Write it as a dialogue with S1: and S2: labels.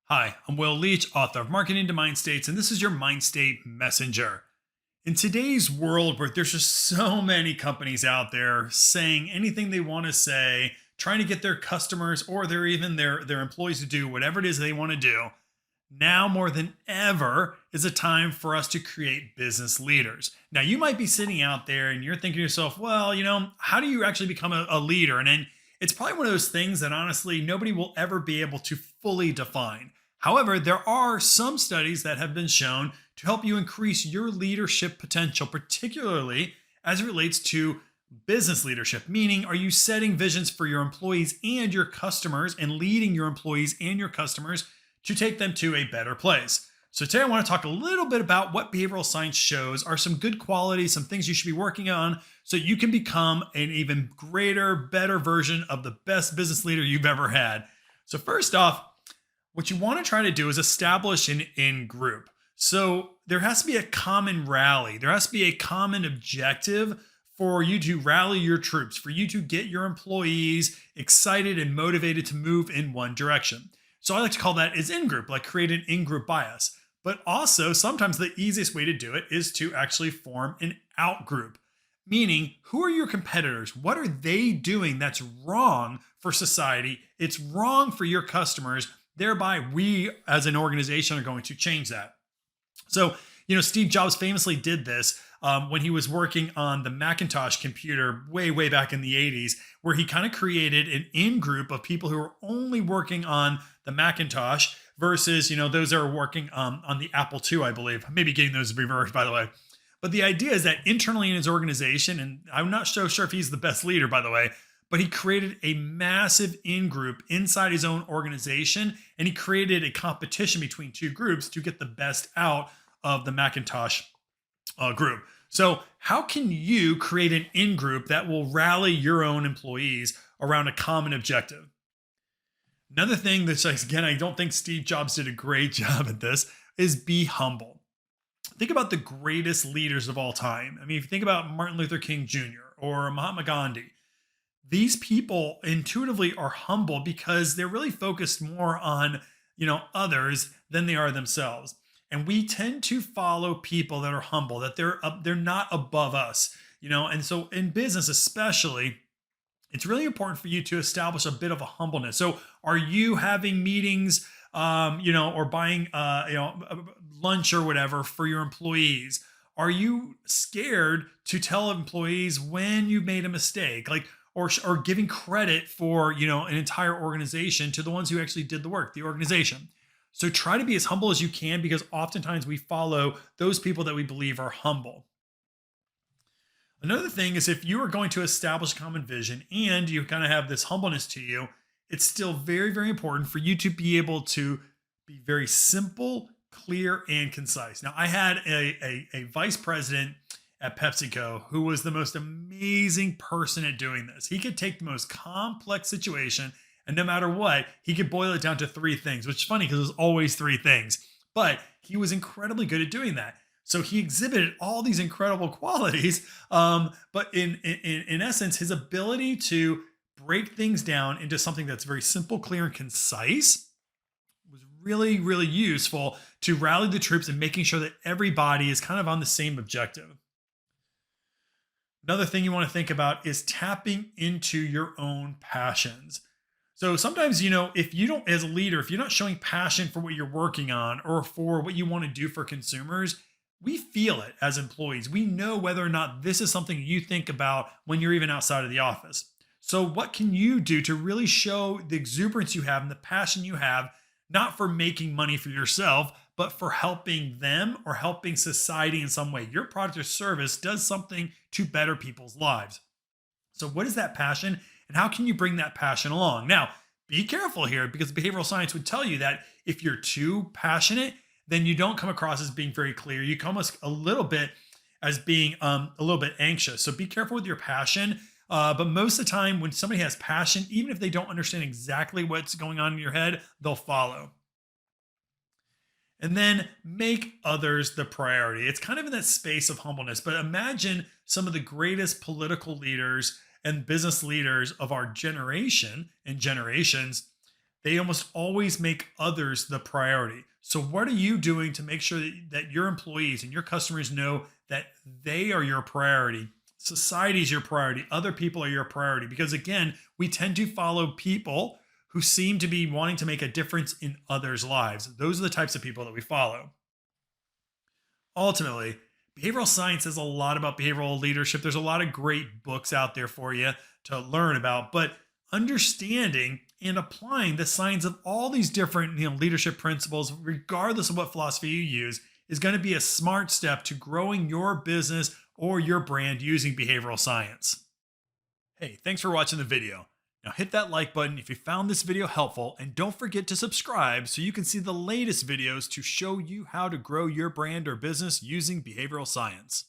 S1: Hi, I'm Will Leach, author of Marketing to Mind States, and this is your Mind State Messenger. In today's world where there's just so many companies out there saying anything they want to say, trying to get their customers or their employees to do whatever it is they want to do, now more than ever is a time for us to create business leaders. Now, you might be sitting out there and you're thinking to yourself, well, how do you actually become a leader? And then it's probably one of those things that honestly nobody will ever be able to fully define. However, there are some studies that have been shown to help you increase your leadership potential, particularly as it relates to business leadership. Meaning, are you setting visions for your employees and your customers and leading your employees and your customers to take them to a better place? So today I want to talk a little bit about what behavioral science shows are some good qualities, some things you should be working on so you can become an even greater, better version of the best business leader you've ever had. So first off, what you want to try to do is establish an in group. So there has to be a common rally. There has to be a common objective for you to rally your troops, for you to get your employees excited and motivated to move in one direction. So I like to call that is in group, like create an in group bias. But also sometimes the easiest way to do it is to actually form an out group. Meaning, who are your competitors? What are they doing that's wrong for society? It's wrong for your customers. Thereby, we as an organization are going to change that. So, Steve Jobs famously did this when he was working on the Macintosh computer way back in the 80s, where he kind of created an in group of people who are only working on the Macintosh versus, those that are working on the Apple II, I believe. Maybe getting those reversed, by the way. But the idea is that internally in his organization, and I'm not so sure if he's the best leader, by the way, but he created a massive in group inside his own organization, and he created a competition between two groups to get the best out of the Macintosh group. So how can you create an in group that will rally your own employees around a common objective? Another thing that's, again, I don't think Steve Jobs did a great job at this, is be humble. Think about the greatest leaders of all time. I mean, if you think about Martin Luther King Jr. or Mahatma Gandhi, these people intuitively are humble because they're really focused more on, others than they are themselves. And we tend to follow people that are humble, that they're not above us, And so in business, especially, it's really important for you to establish a bit of a humbleness. So, are you having meetings, or buying, lunch or whatever for your employees? Are you scared to tell employees when you made a mistake? Or giving credit for an entire organization to the ones who actually did the work, the organization. So try to be as humble as you can, because oftentimes we follow those people that we believe are humble. Another thing is, if you are going to establish common vision and you kind of have this humbleness to you, it's still very important for you to be able to be very simple, clear, and concise. Now, I had a vice president at PepsiCo who was the most amazing person at doing this. He could take the most complex situation, and no matter what, he could boil it down to three things, which is funny because it was always three things. But he was incredibly good at doing that. So he exhibited all these incredible qualities. But in essence, his ability to break things down into something that's very simple, clear, and concise was really useful to rally the troops and making sure that everybody is kind of on the same objective. Another thing you want to think about is tapping into your own passions. So sometimes, if you don't, as a leader, if you're not showing passion for what you're working on or for what you want to do for consumers, we feel it as employees. We know whether or not this is something you think about when you're even outside of the office. So what can you do to really show the exuberance you have and the passion you have, not for making money for yourself, but for helping them or helping society in some way? Your product or service does something to better people's lives. So what is that passion, and how can you bring that passion along? Now, be careful here, because behavioral science would tell you that if you're too passionate, then you don't come across as being very clear. You come a little bit as being a little bit anxious. So be careful with your passion. But most of the time when somebody has passion, even if they don't understand exactly what's going on in your head, they'll follow. And then make others the priority. It's kind of in that space of humbleness, but imagine some of the greatest political leaders and business leaders of our generation and generations. they almost always make others the priority. So, what are you doing to make sure that your employees and your customers know that they are your priority? Society is your priority. Other people are your priority. Because again, we tend to follow people who seem to be wanting to make a difference in others' lives. Those are the types of people that we follow. Ultimately, behavioral science is a lot about behavioral leadership. There's a lot of great books out there for you to learn about, but understanding and applying the science of all these different leadership principles, regardless of what philosophy you use, is going to be a smart step to growing your business or your brand using behavioral science. Hey, thanks for watching the video. Now hit that like button if you found this video helpful, and don't forget to subscribe so you can see the latest videos to show you how to grow your brand or business using behavioral science.